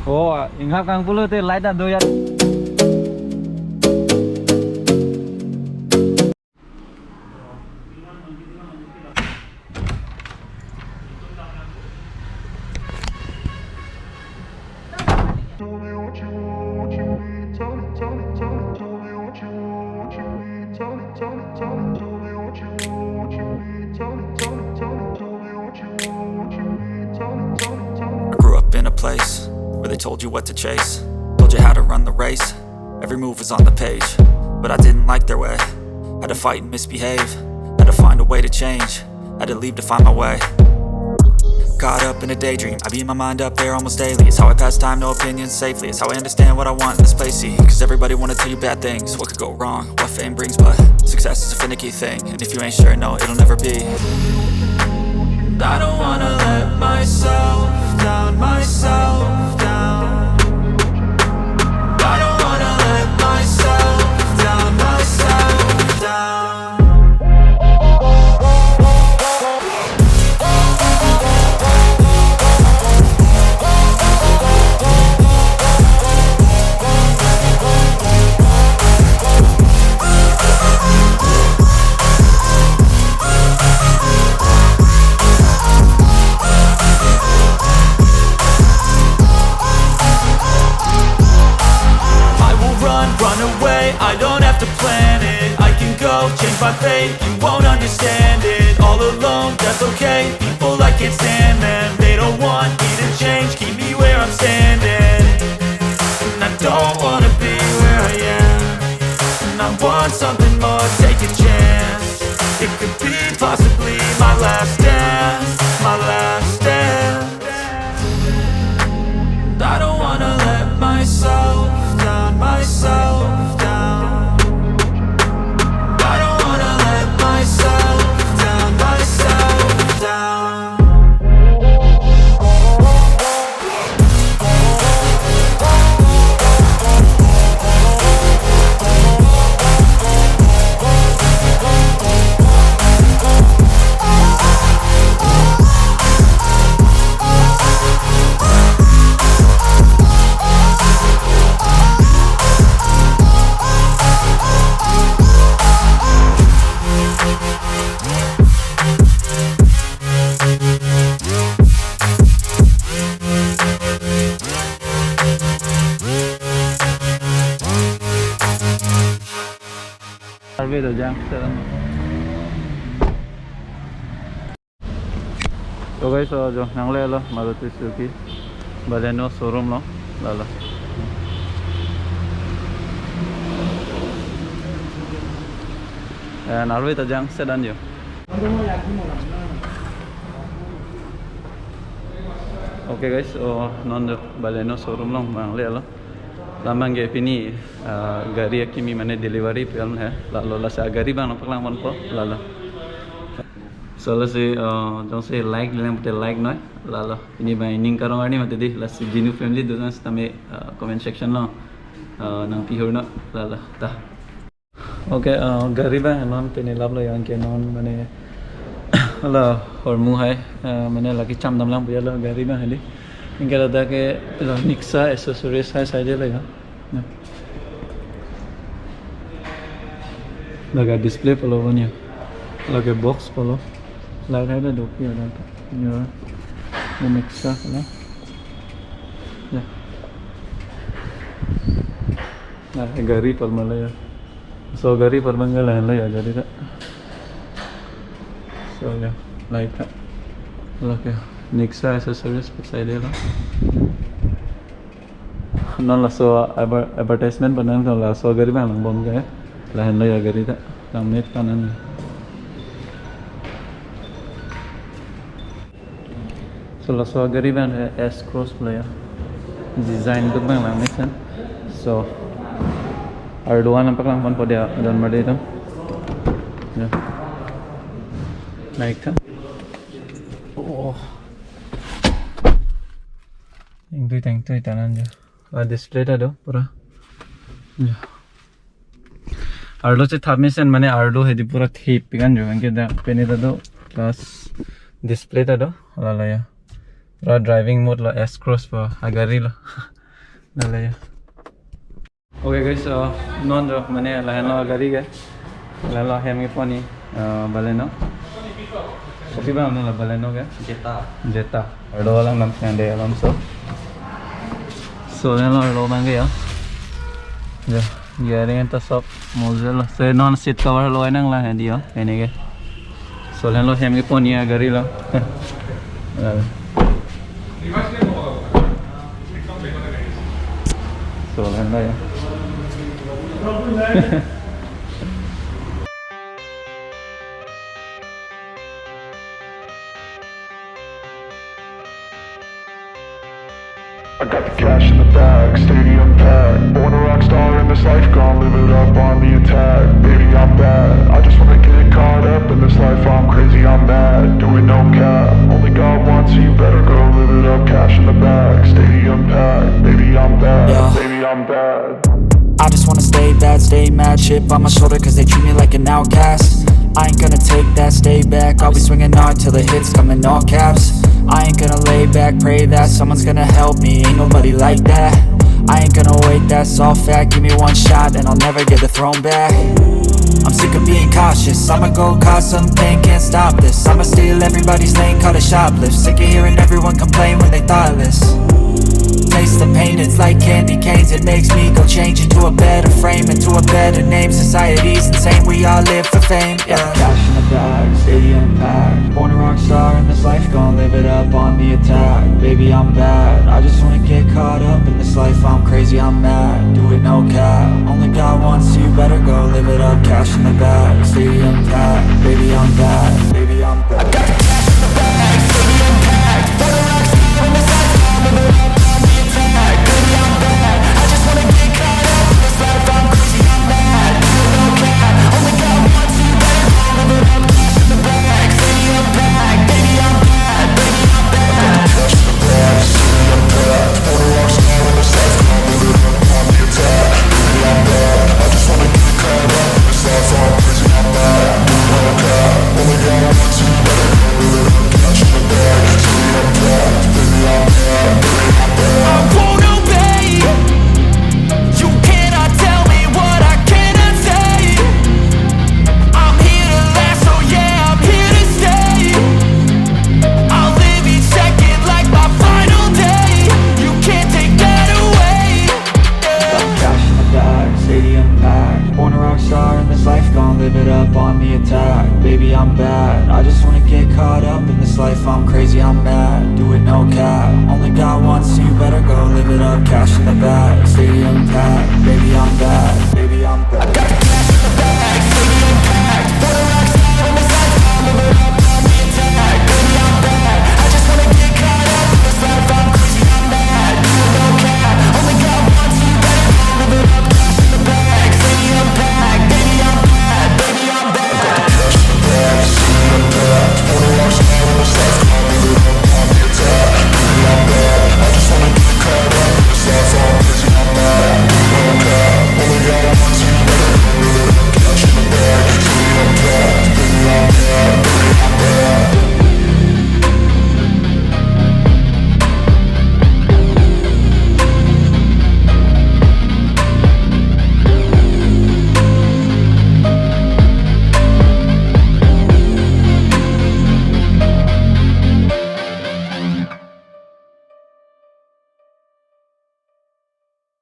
Oh, ingat kang puluh tu light dah doyan. Place where they told you what to chase, told you how to run the race. Every move was on the page, but I didn't like their way. Had to fight and misbehave, had to find a way to change, had to leave to find my way. Caught up in a daydream, I beat my mind up there almost daily. It's how I pass time, no opinions safely. It's how I understand what I want in this place, see. Cause everybody wanna tell you bad things, what could go wrong, what fame brings. But success is a finicky thing, and if you ain't sure, no, it'll never be. I don't wanna let myself down, myself down. I don't wanna let myself down, myself down. I don't have to plan it, I can go change my fate. You won't understand it, all alone, that's okay. People I can't stand them, they don't want me to change. Keep me where I'm standing, and I don't wanna be where I am. And I want something more, take a chance. It could be possibly my last dance, my last dance. I don't wanna let myself down, myself down. I don't wanna let myself down, myself down. Karbi dah jang sekarang. So guys, so jo nang le lo Maruti Suzuki Baleno showroom lo lala. Narvi dah jang sedan jo. Okay guys, so non jo Baleno showroom lo nang le lo. Lamang pini gari kimi mana delivery film hai lalu lasa gari bang nampak lang manpo lalu so lasi jong se like dalam betul like noi lalu ini bang ining karong ani mati di lasi GENU family dosan stame comment section lo nang pihur no lalu ta okay gari bang non pini lab lo yang ke non mana ala hormu hai mana lagi cam dam lang punya lo gari bang hali इनके लगा के निक्सा accessories है side लगा लगा display पलो बनिया लगे box पलो लगा है दो की ada your निक्सा ना ya nah gari पर malaya so gari पर मंगल है ला gari tak so ya like that लगे Nixa accessories beside it non la so advertisement banan ko la so gari bang bom ga la hen ya gari ta lang net kanan so la so gari bang S cross player design duk bang lang net so Erdogan nampak lang pon pada dan made itu ya naik kan oh Teng tu tanan je. Display dah do pura. Ya. Ardo se thamne sen mane Ardo hedi pura thip kan jo angke da pene da do plus display dah do lala ya. driving mode lah, S-Cross pa, agari lah. Lalaya. Okay guys, so non do mane lahan lo agari ga. Lalo hem ngi poni baleno. Kopi ba amno la baleno ga? Jetta. Ado lang nam kande alam so. So lo mangi ya. Ja, gearing ta sab mozel. So non seat cover lo nang la handi yo. Ene ga. So lo hem ngi poni agari lo. So lo ya. I got the cash in the bag, stadium packed. Born a rock star in this life, gonna live it up on the attack. Baby, I'm bad, I just wanna get caught up in this life. I'm crazy, I'm mad, doing no cap. Only God wants, so you better go live it up. Cash in the bag, stadium packed. Baby, I'm bad, baby, I'm bad. I just wanna stay bad, stay mad. Chip on my shoulder cause they treat me like an outcast. I ain't gonna take that, stay back. I'll be swinging hard till the hits come in all caps. I ain't gonna lay back, pray that someone's gonna help me. Ain't nobody like that. I ain't gonna wait, that's all fact. Give me one shot and I'll never get the throne back. I'm sick of being cautious, I'ma go cause something, can't stop this. I'ma steal everybody's lane, call it shoplift. Sick of hearing everyone complain when they thoughtless. Taste the pain, it's like candy canes. It makes me go change into a better frame, into a better name. Society's insane, we all live for fame, yeah. Cash in the bag, stadium packed. Born a rock star in this life, gonna live it up on the attack. Baby, I'm bad, I just wanna get caught up in this life. I'm crazy, I'm mad, do it no cap. Only God wants, so you better go live it up. Cash in the bag, stadium packed. Baby, I'm bad, baby, I'm bad.